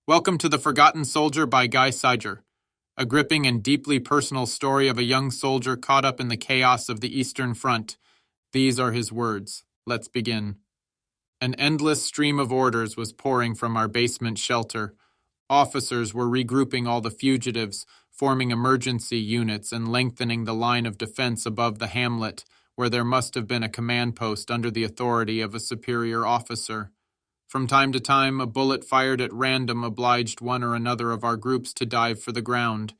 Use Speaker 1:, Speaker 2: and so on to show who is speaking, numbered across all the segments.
Speaker 1: Welcome to The Forgotten Soldier by Guy Sajer, a gripping and deeply personal story of a young soldier caught up in the chaos of the Eastern Front. These are his words. Let's begin. An endless stream of orders was pouring from our basement shelter. Officers were regrouping all the fugitives, forming emergency units and lengthening the line of defense above the hamlet, where there must have been a command post under the authority of a superior officer. From time to time, a bullet fired at random obliged one or another of our groups to dive for the ground.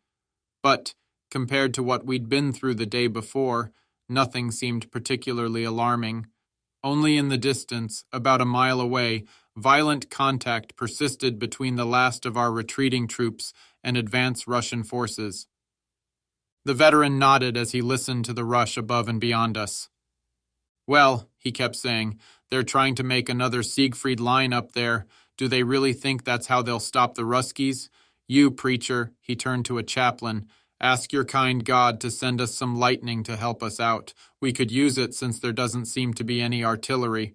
Speaker 1: But, compared to what we'd been through the day before, nothing seemed particularly alarming. Only in the distance, about a mile away, violent contact persisted between the last of our retreating troops and advance Russian forces. The veteran nodded as he listened to the rush above and beyond us. "Well," he kept saying, "they're trying to make another Siegfried line up there. Do they really think that's how they'll stop the Ruskies? You, preacher," he turned to a chaplain, "ask your kind God to send us some lightning to help us out. We could use it since there doesn't seem to be any artillery."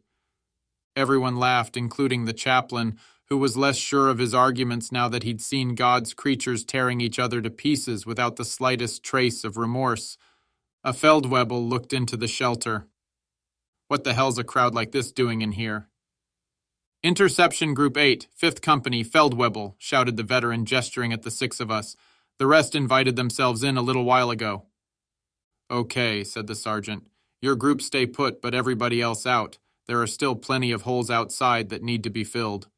Speaker 1: Everyone laughed, including the chaplain, who was less sure of his arguments now that he'd seen God's creatures tearing each other to pieces without the slightest trace of remorse. A Feldwebel looked into the shelter. "What the hell's a crowd like this doing in here?" "Interception Group 8, 5th Company, Feldwebel," shouted the veteran, gesturing at the six of us. "The rest invited themselves in a little while ago." "Okay," said the sergeant. "Your group stay put, but everybody else out. There are still plenty of holes outside that need to be filled."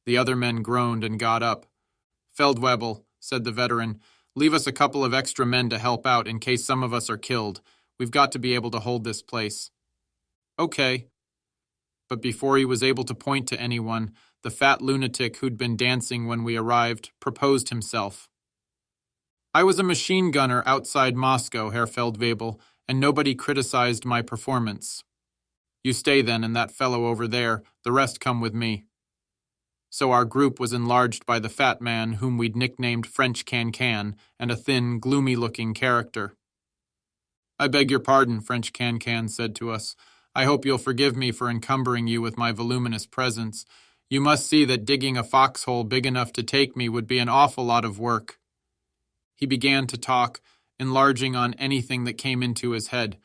Speaker 1: The other men groaned and got up. "Feldwebel," said the veteran, "leave us a couple of extra men to help out in case some of us are killed. We've got to be able to hold this place." "Okay." But before he was able to point to anyone, the fat lunatic who'd been dancing when we arrived proposed himself. "I was a machine gunner outside Moscow, Herr Feldwebel, and nobody criticized my performance." "You stay then, and that fellow over there. The rest come with me." So our group was enlarged by the fat man whom we'd nicknamed French Can-Can, and a thin, gloomy-looking character. "I beg your pardon," French Can-Can said to us. "I hope you'll forgive me for encumbering you with my voluminous presence. You must see that digging a foxhole big enough to take me would be an awful lot of work." He began to talk, enlarging on anything that came into his head.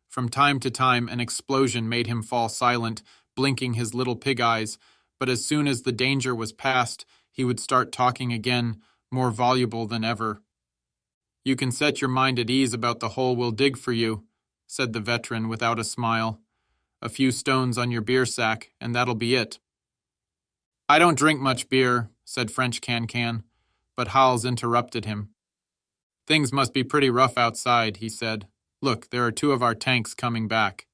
Speaker 1: From time to time, an explosion made him fall silent, blinking his little pig eyes, but as soon as the danger was past, he would start talking again, more voluble than ever. "You can set your mind at ease about the hole we'll dig for you," said the veteran without a smile. "A few stones on your beer sack, and that'll be it." "I don't drink much beer," said French Can-Can, but Hals interrupted him. "Things must be pretty rough outside," he said. "Look, there are two of our tanks coming back."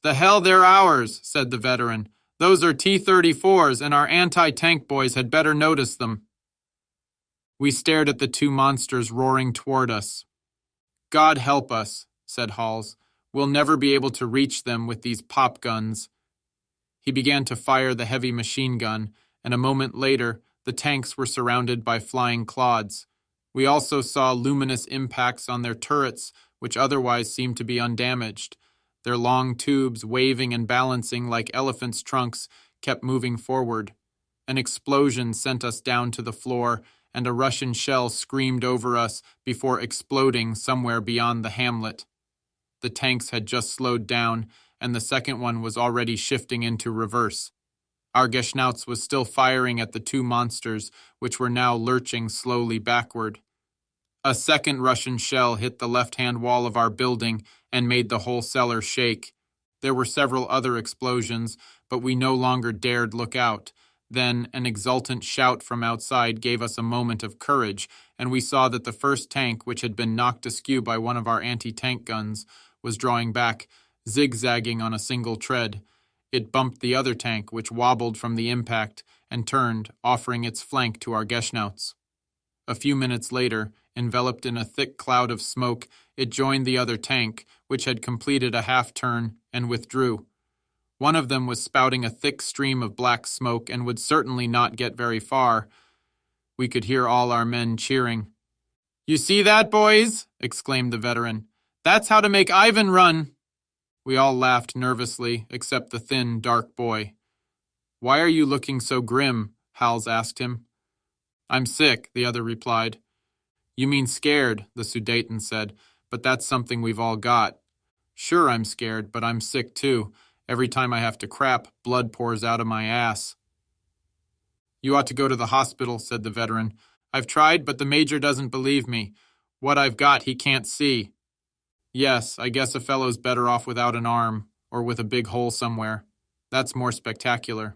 Speaker 1: "The hell they're ours," said the veteran. "Those are T-34s, and our anti-tank boys had better notice them." We stared at the two monsters roaring toward us. "God help us," said Hals. "We'll never be able to reach them with these pop guns." He began to fire the heavy machine gun, and a moment later, the tanks were surrounded by flying clods. We also saw luminous impacts on their turrets, which otherwise seemed to be undamaged. Their long tubes, waving and balancing like elephants' trunks, kept moving forward. An explosion sent us down to the floor, and a Russian shell screamed over us before exploding somewhere beyond the hamlet. The tanks had just slowed down, and the second one was already shifting into reverse. Our Geschnauz was still firing at the two monsters, which were now lurching slowly backward. A second Russian shell hit the left-hand wall of our building and made the whole cellar shake. There were several other explosions, but we no longer dared look out. Then an exultant shout from outside gave us a moment of courage, and we saw that the first tank, which had been knocked askew by one of our anti-tank guns, was drawing back, zigzagging on a single tread. It bumped the other tank, which wobbled from the impact, and turned, offering its flank to our Geschnauz. A few minutes later, enveloped in a thick cloud of smoke, it joined the other tank, which had completed a half-turn, and withdrew. One of them was spouting a thick stream of black smoke and would certainly not get very far. We could hear all our men cheering. "You see that, boys?" exclaimed the veteran. "That's how to make Ivan run." We all laughed nervously, except the thin, dark boy. "Why are you looking so grim?" Hals asked him. I'm sick, the other replied. You mean scared, the Sudeten said, but that's something we've all got. Sure, I'm scared, but I'm sick too. Every time I have to crap, blood pours out of my ass. You ought to go to the hospital, said the veteran. I've tried, but the major doesn't believe me. What I've got he can't see. Yes, I guess a fellow's better off without an arm, or with a big hole somewhere. That's more spectacular.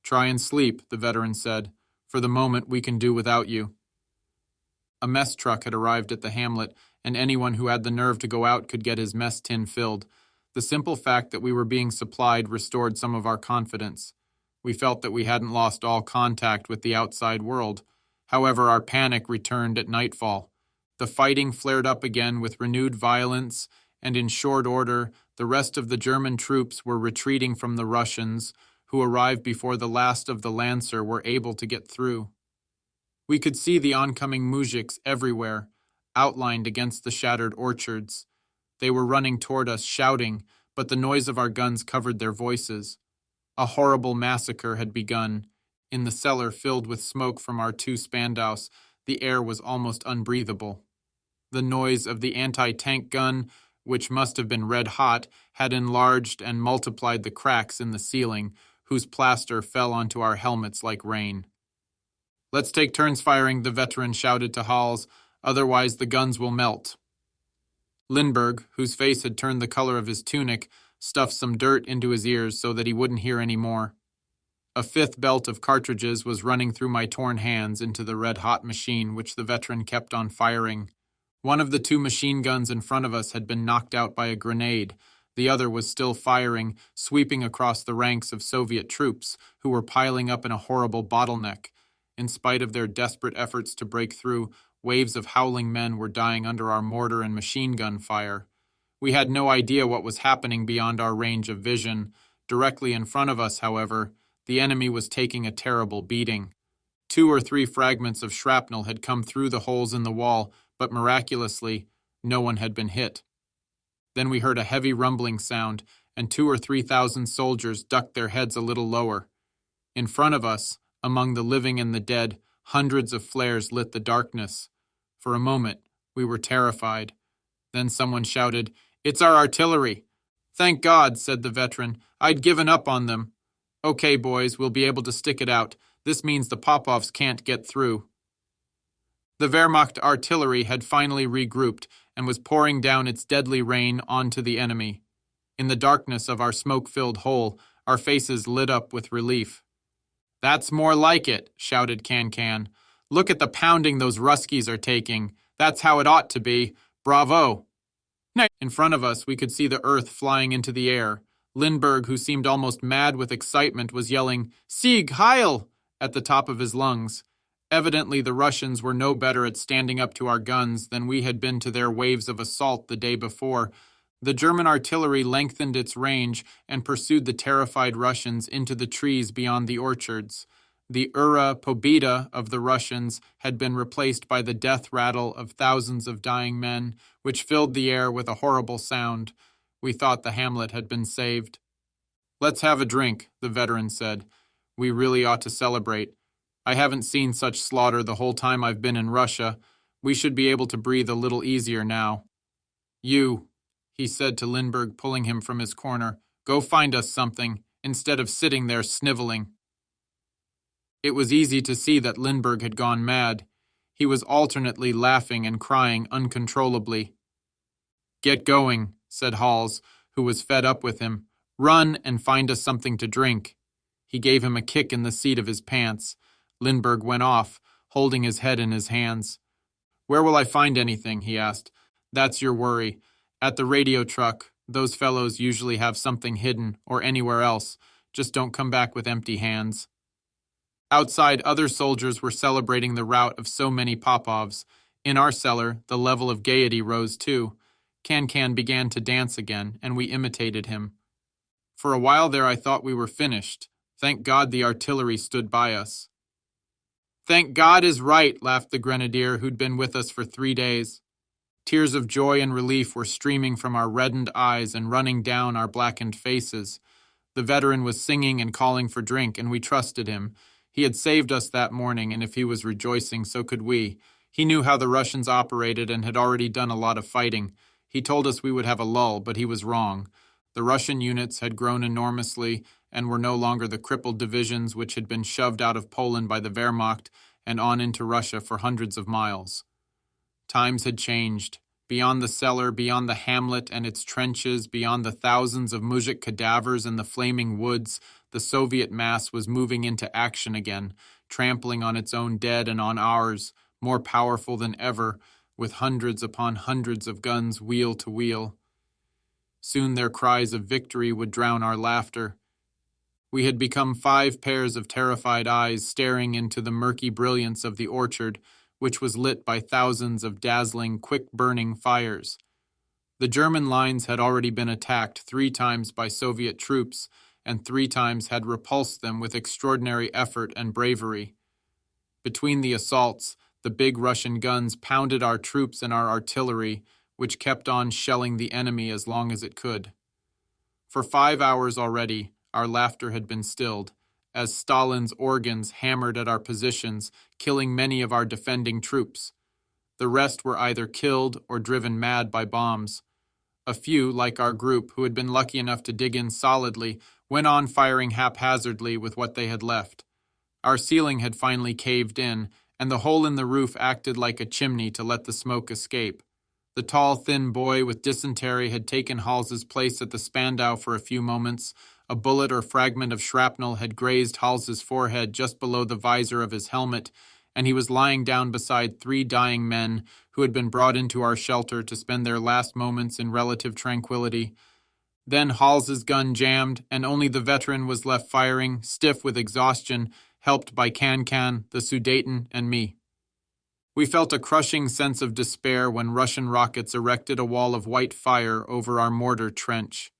Speaker 1: Try and sleep, the veteran said. For the moment, we can do without you. A mess truck had arrived at the hamlet, and anyone who had the nerve to go out could get his mess tin filled. The simple fact that we were being supplied restored some of our confidence. We felt that we hadn't lost all contact with the outside world. However, our panic returned at nightfall. The fighting flared up again with renewed violence, and in short order, the rest of the German troops were retreating from the Russians, who arrived before the last of the Lancer were able to get through. We could see the oncoming moujiks everywhere, outlined against the shattered orchards. They were running toward us, shouting, but the noise of our guns covered their voices. A horrible massacre had begun. In the cellar filled with smoke from our 2 Spandaus, the air was almost unbreathable. The noise of the anti-tank gun, which must have been red hot, had enlarged and multiplied the cracks in the ceiling, whose plaster fell onto our helmets like rain. Let's take turns firing, the veteran shouted to Hals, otherwise the guns will melt. Lindbergh, whose face had turned the color of his tunic, stuffed some dirt into his ears so that he wouldn't hear any more. A 5th belt of cartridges was running through my torn hands into the red-hot machine which the veteran kept on firing. One of the 2 machine guns in front of us had been knocked out by a grenade. The other was still firing, sweeping across the ranks of Soviet troops, who were piling up in a horrible bottleneck. In spite of their desperate efforts to break through, waves of howling men were dying under our mortar and machine gun fire. We had no idea what was happening beyond our range of vision. Directly in front of us, however, the enemy was taking a terrible beating. 2 or 3 fragments of shrapnel had come through the holes in the wall, but miraculously, no one had been hit. Then we heard a heavy rumbling sound, and 2,000 or 3,000 soldiers ducked their heads a little lower. In front of us, among the living and the dead, hundreds of flares lit the darkness. For a moment, we were terrified. Then someone shouted, "It's our artillery!" "Thank God," said the veteran. "I'd given up on them." "Okay, boys, we'll be able to stick it out. This means the Popovs can't get through." The Wehrmacht artillery had finally regrouped and was pouring down its deadly rain onto the enemy. In the darkness of our smoke-filled hole, our faces lit up with relief. "That's more like it," shouted Can-Can. "Look at the pounding those Ruskies are taking. That's how it ought to be. Bravo!" In front of us, we could see the earth flying into the air. Lindbergh, who seemed almost mad with excitement, was yelling, "Sieg Heil!" at the top of his lungs. Evidently, the Russians were no better at standing up to our guns than we had been to their waves of assault the day before. The German artillery lengthened its range and pursued the terrified Russians into the trees beyond the orchards. The Ura Pobeda of the Russians had been replaced by the death rattle of thousands of dying men, which filled the air with a horrible sound. We thought the hamlet had been saved. "Let's have a drink," the veteran said. "We really ought to celebrate. I haven't seen such slaughter the whole time I've been in Russia. We should be able to breathe a little easier now." "You," he said to Lindbergh, pulling him from his corner, "go find us something, instead of sitting there sniveling." It was easy to see that Lindbergh had gone mad. He was alternately laughing and crying uncontrollably. "Get going," said Hals, who was fed up with him. "Run and find us something to drink." He gave him a kick in the seat of his pants. Lindbergh went off, holding his head in his hands. "Where will I find anything?" he asked. "That's your worry. At the radio truck, those fellows usually have something hidden, or anywhere else. Just don't come back with empty hands." Outside, other soldiers were celebrating the rout of so many Popovs. In our cellar, the level of gaiety rose too. Can-Can began to dance again, and we imitated him. For a while there I thought we were finished. Thank God the artillery stood by us. "Thank God is right," laughed the grenadier who'd been with us for 3 days. Tears of joy and relief were streaming from our reddened eyes and running down our blackened faces. The veteran was singing and calling for drink, and we trusted him. He had saved us that morning, and if he was rejoicing, so could we. He knew how the Russians operated and had already done a lot of fighting. He told us we would have a lull, but he was wrong. The Russian units had grown enormously and were no longer the crippled divisions which had been shoved out of Poland by the Wehrmacht and on into Russia for hundreds of miles. Times had changed. Beyond the cellar, beyond the hamlet and its trenches, beyond the thousands of mujik cadavers in the flaming woods, the Soviet mass was moving into action again, trampling on its own dead and on ours, more powerful than ever, with hundreds upon hundreds of guns wheel to wheel. Soon their cries of victory would drown our laughter. We had become 5 pairs of terrified eyes staring into the murky brilliance of the orchard, which was lit by thousands of dazzling, quick-burning fires. The German lines had already been attacked 3 times by Soviet troops, and 3 times had repulsed them with extraordinary effort and bravery. Between the assaults, the big Russian guns pounded our troops and our artillery, which kept on shelling the enemy as long as it could. For 5 hours already, our laughter had been stilled, as Stalin's organs hammered at our positions, killing many of our defending troops. The rest were either killed or driven mad by bombs. A few, like our group, who had been lucky enough to dig in solidly, went on firing haphazardly with what they had left. Our ceiling had finally caved in, and the hole in the roof acted like a chimney to let the smoke escape. The tall, thin boy with dysentery had taken Hals's place at the Spandau for a few moments. A bullet or fragment of shrapnel had grazed Hals's forehead just below the visor of his helmet, and he was lying down beside 3 dying men who had been brought into our shelter to spend their last moments in relative tranquility. Then Hals's gun jammed, and only the veteran was left firing, stiff with exhaustion, helped by Can-Can, the Sudeten, and me. We felt a crushing sense of despair when Russian rockets erected a wall of white fire over our mortar trench.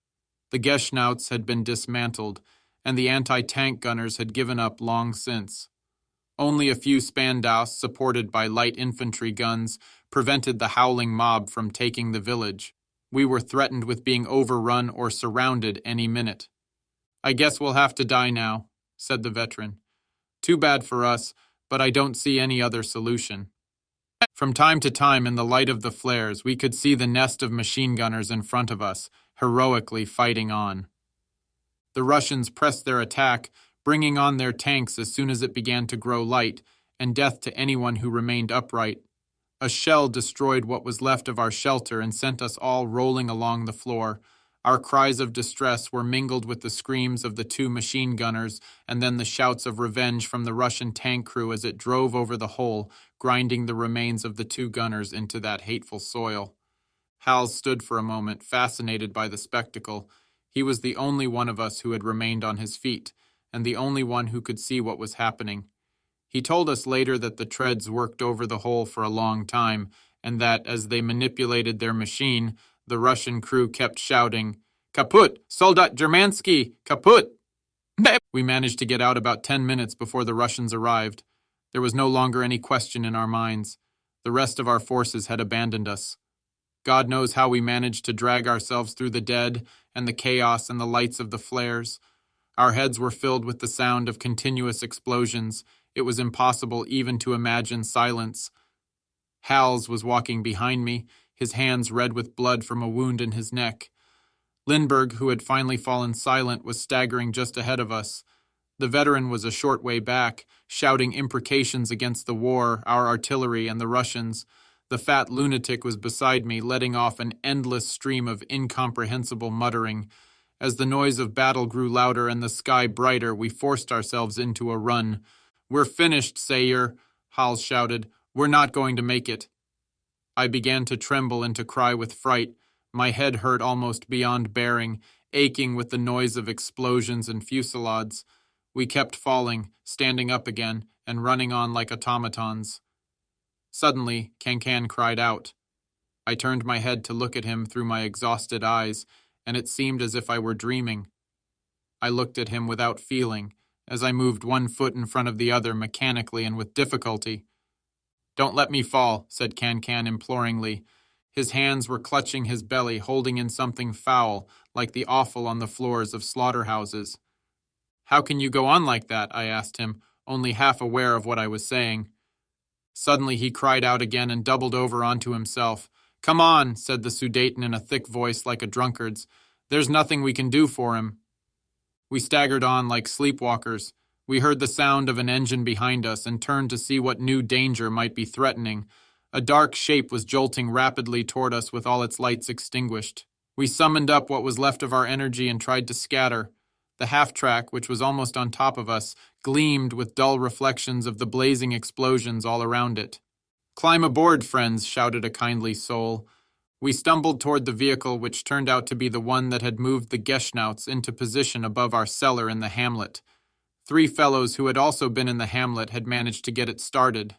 Speaker 1: The Geschnauts had been dismantled, and the anti-tank gunners had given up long since. Only a few Spandaus, supported by light infantry guns, prevented the howling mob from taking the village. We were threatened with being overrun or surrounded any minute. "I guess we'll have to die now," said the veteran. "Too bad for us, but I don't see any other solution." From time to time in the light of the flares, we could see the nest of machine gunners in front of us, heroically fighting on. The Russians pressed their attack, bringing on their tanks as soon as it began to grow light, and death to anyone who remained upright. A shell destroyed what was left of our shelter and sent us all rolling along the floor. Our cries of distress were mingled with the screams of the 2 machine gunners and then the shouts of revenge from the Russian tank crew as it drove over the hole, grinding the remains of the 2 gunners into that hateful soil. Hals stood for a moment, fascinated by the spectacle. He was the only one of us who had remained on his feet, and the only one who could see what was happening. He told us later that the treads worked over the hole for a long time, and that, as they manipulated their machine, the Russian crew kept shouting, "Kaput! Soldat Germansky! Kaput!" We managed to get out about 10 minutes before the Russians arrived. There was no longer any question in our minds. The rest of our forces had abandoned us. God knows how we managed to drag ourselves through the dead and the chaos and the lights of the flares. Our heads were filled with the sound of continuous explosions. It was impossible even to imagine silence. Hals was walking behind me, his hands red with blood from a wound in his neck. Lindbergh, who had finally fallen silent, was staggering just ahead of us. The veteran was a short way back, shouting imprecations against the war, our artillery, and the Russians. The fat lunatic was beside me, letting off an endless stream of incomprehensible muttering. As the noise of battle grew louder and the sky brighter, we forced ourselves into a run. "We're finished, Sajer," Hals shouted. "We're not going to make it." I began to tremble and to cry with fright. My head hurt almost beyond bearing, aching with the noise of explosions and fusillades. We kept falling, standing up again, and running on like automatons. Suddenly, Can-Can cried out. I turned my head to look at him through my exhausted eyes, and it seemed as if I were dreaming. I looked at him without feeling, as I moved one foot in front of the other mechanically and with difficulty. "Don't let me fall," said Can-Can imploringly. His hands were clutching his belly, holding in something foul, like the offal on the floors of slaughterhouses. "How can you go on like that?" I asked him. only half aware of what I was saying. Suddenly he cried out again and doubled over onto himself. "Come on," said the Sudeten in a thick voice like a drunkard's. "There's nothing we can do for him." We staggered on like sleepwalkers. We heard the sound of an engine behind us and turned to see what new danger might be threatening. A dark shape was jolting rapidly toward us with all its lights extinguished. We summoned up what was left of our energy and tried to scatter. The half-track, which was almost on top of us, gleamed with dull reflections of the blazing explosions all around it. "Climb aboard, friends," shouted a kindly soul. We stumbled toward the vehicle, which turned out to be the one that had moved the Geschnauts into position above our cellar in the hamlet. 3 fellows who had also been in the hamlet had managed to get it started.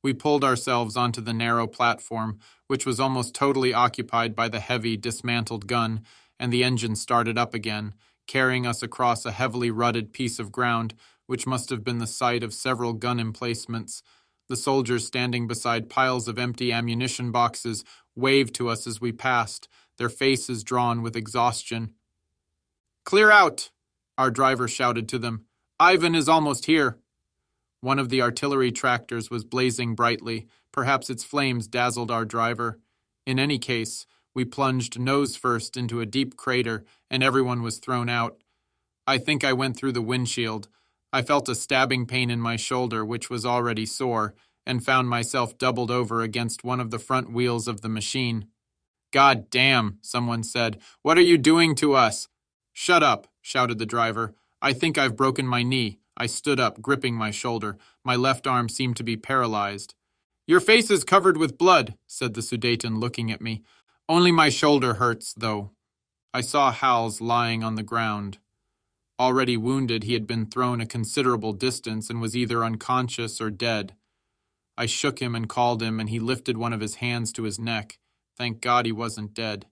Speaker 1: We pulled ourselves onto the narrow platform, which was almost totally occupied by the heavy, dismantled gun, and the engine started up again, carrying us across a heavily rutted piece of ground, which must have been the site of several gun emplacements. The soldiers standing beside piles of empty ammunition boxes waved to us as we passed, their faces drawn with exhaustion. "Clear out!" our driver shouted to them. "Ivan is almost here." One of the artillery tractors was blazing brightly. Perhaps its flames dazzled our driver. In any case, we plunged nose first into a deep crater, and everyone was thrown out. I think I went through the windshield. I felt a stabbing pain in my shoulder, which was already sore, and found myself doubled over against one of the front wheels of the machine. "God damn," someone said. "What are you doing to us?" "Shut up," shouted the driver. "I think I've broken my knee." I stood up, gripping my shoulder. My left arm seemed to be paralyzed. "Your face is covered with blood," said the Sudeten, looking at me. "Only my shoulder hurts, though." I saw Hals lying on the ground. Already wounded, he had been thrown a considerable distance and was either unconscious or dead. I shook him and called him, and he lifted one of his hands to his neck. Thank God he wasn't dead.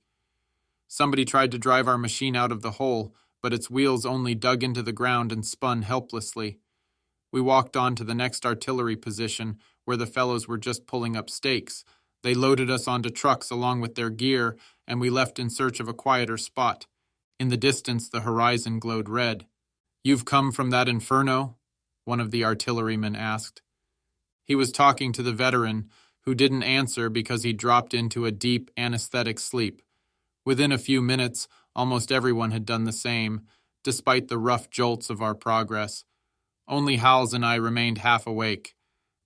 Speaker 1: Somebody tried to drive our machine out of the hole, but its wheels only dug into the ground and spun helplessly. We walked on to the next artillery position, where the fellows were just pulling up stakes. They loaded us onto trucks along with their gear, and we left in search of a quieter spot. In the distance, the horizon glowed red. "You've come from that inferno?" one of the artillerymen asked. He was talking to the veteran, who didn't answer because he dropped into a deep, anesthetic sleep. Within a few minutes, almost everyone had done the same, despite the rough jolts of our progress. Only Hals and I remained half awake.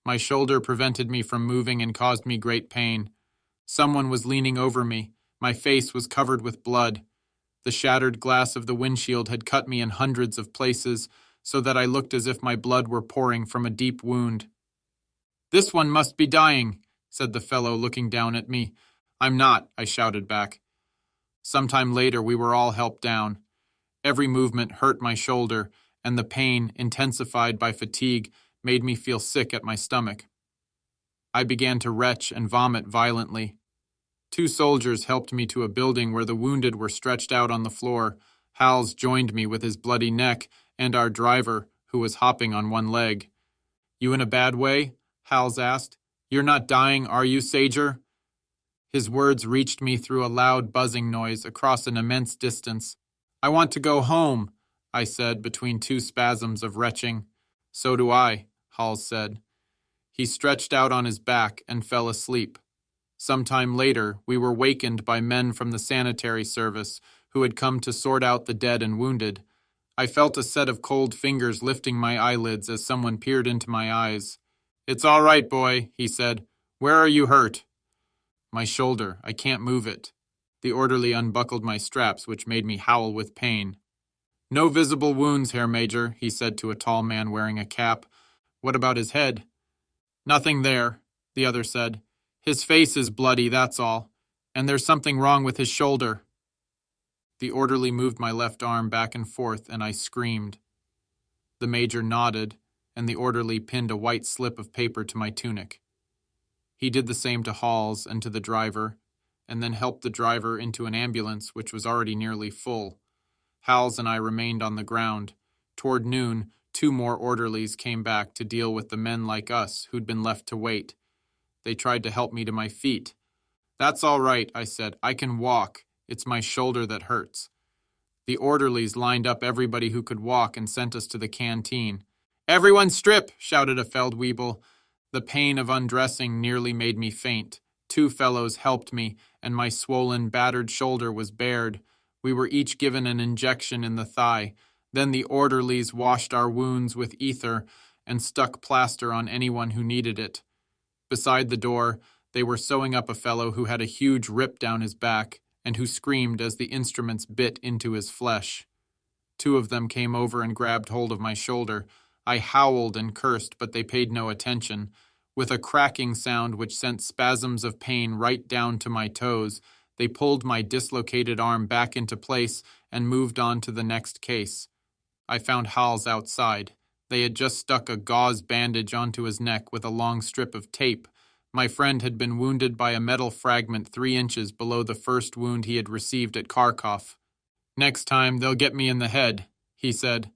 Speaker 1: My shoulder prevented me from moving and caused me great pain. Someone was leaning over me. My face was covered with blood. The shattered glass of the windshield had cut me in hundreds of places, so that I looked as if my blood were pouring from a deep wound. "This one must be dying," said the fellow, looking down at me. "I'm not," I shouted back. Sometime later, we were all helped down. Every movement hurt my shoulder, and the pain, intensified by fatigue, made me feel sick at my stomach. I began to retch and vomit violently. 2 soldiers helped me to a building where the wounded were stretched out on the floor. Hals joined me with his bloody neck, and our driver, who was hopping on one leg. "You in a bad way?" Hals asked. "You're not dying, are you, Sajer?" His words reached me through a loud buzzing noise across an immense distance. "I want to go home," I said between 2 spasms of retching. "So do I," Hals said. He stretched out on his back and fell asleep. Sometime later, we were wakened by men from the sanitary service who had come to sort out the dead and wounded. I felt a set of cold fingers lifting my eyelids as someone peered into my eyes. "It's all right, boy," he said. "Where are you hurt?" "My shoulder. I can't move it." The orderly unbuckled my straps, which made me howl with pain. "No visible wounds, Herr Major," he said to a tall man wearing a cap. "What about his head?" "Nothing there," the other said. "His face is bloody, that's all. And there's something wrong with his shoulder." The orderly moved my left arm back and forth, and I screamed. The major nodded, and the orderly pinned a white slip of paper to my tunic. He did the same to Hals and to the driver, and then helped the driver into an ambulance which was already nearly full. Hals and I remained on the ground. Toward noon, 2 more orderlies came back to deal with the men like us who'd been left to wait. They tried to help me to my feet. "That's all right," I said. "I can walk. It's my shoulder that hurts." The orderlies lined up everybody who could walk and sent us to the canteen. Everyone strip, shouted a Feldwebel. The pain of undressing nearly made me faint. Two fellows helped me, and my swollen, battered shoulder was bared. We were each given an injection in the thigh. Then the orderlies washed our wounds with ether and stuck plaster on anyone who needed it. Beside the door, they were sewing up a fellow who had a huge rip down his back and who screamed as the instruments bit into his flesh. Two of them came over and grabbed hold of my shoulder. I howled and cursed, but they paid no attention. With a cracking sound which sent spasms of pain right down to my toes, they pulled my dislocated arm back into place and moved on to the next case. I found Hals outside. They had just stuck a gauze bandage onto his neck with a long strip of tape. My friend had been wounded by a metal fragment 3 inches below the first wound he had received at Kharkov. Next time, they'll get me in the head, he said.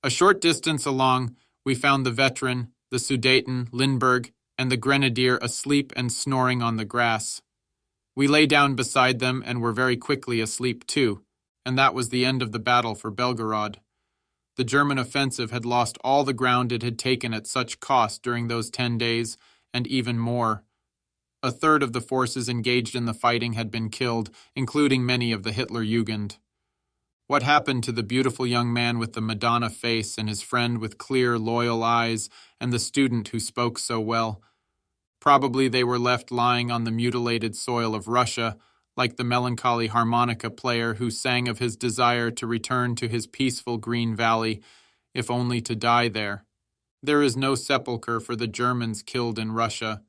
Speaker 1: A short distance along, we found the veteran, the Sudeten, Lindbergh, and the grenadier asleep and snoring on the grass. We lay down beside them and were very quickly asleep too, and that was the end of the battle for Belgorod. The German offensive had lost all the ground it had taken at such cost during those 10 days, and even more. A third of the forces engaged in the fighting had been killed, including many of the Hitler Jugend. What happened to the beautiful young man with the Madonna face and his friend with clear, loyal eyes and the student who spoke so well? Probably they were left lying on the mutilated soil of Russia, like the melancholy harmonica player who sang of his desire to return to his peaceful green valley, if only to die there. There is no sepulchre for the Germans killed in Russia.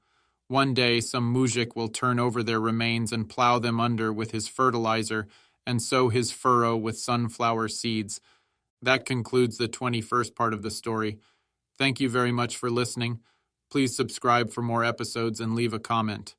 Speaker 1: One day some mujik will turn over their remains and plow them under with his fertilizer and sow his furrow with sunflower seeds. That concludes the 21st part of the story. Thank you very much for listening. Please subscribe for more episodes and leave a comment.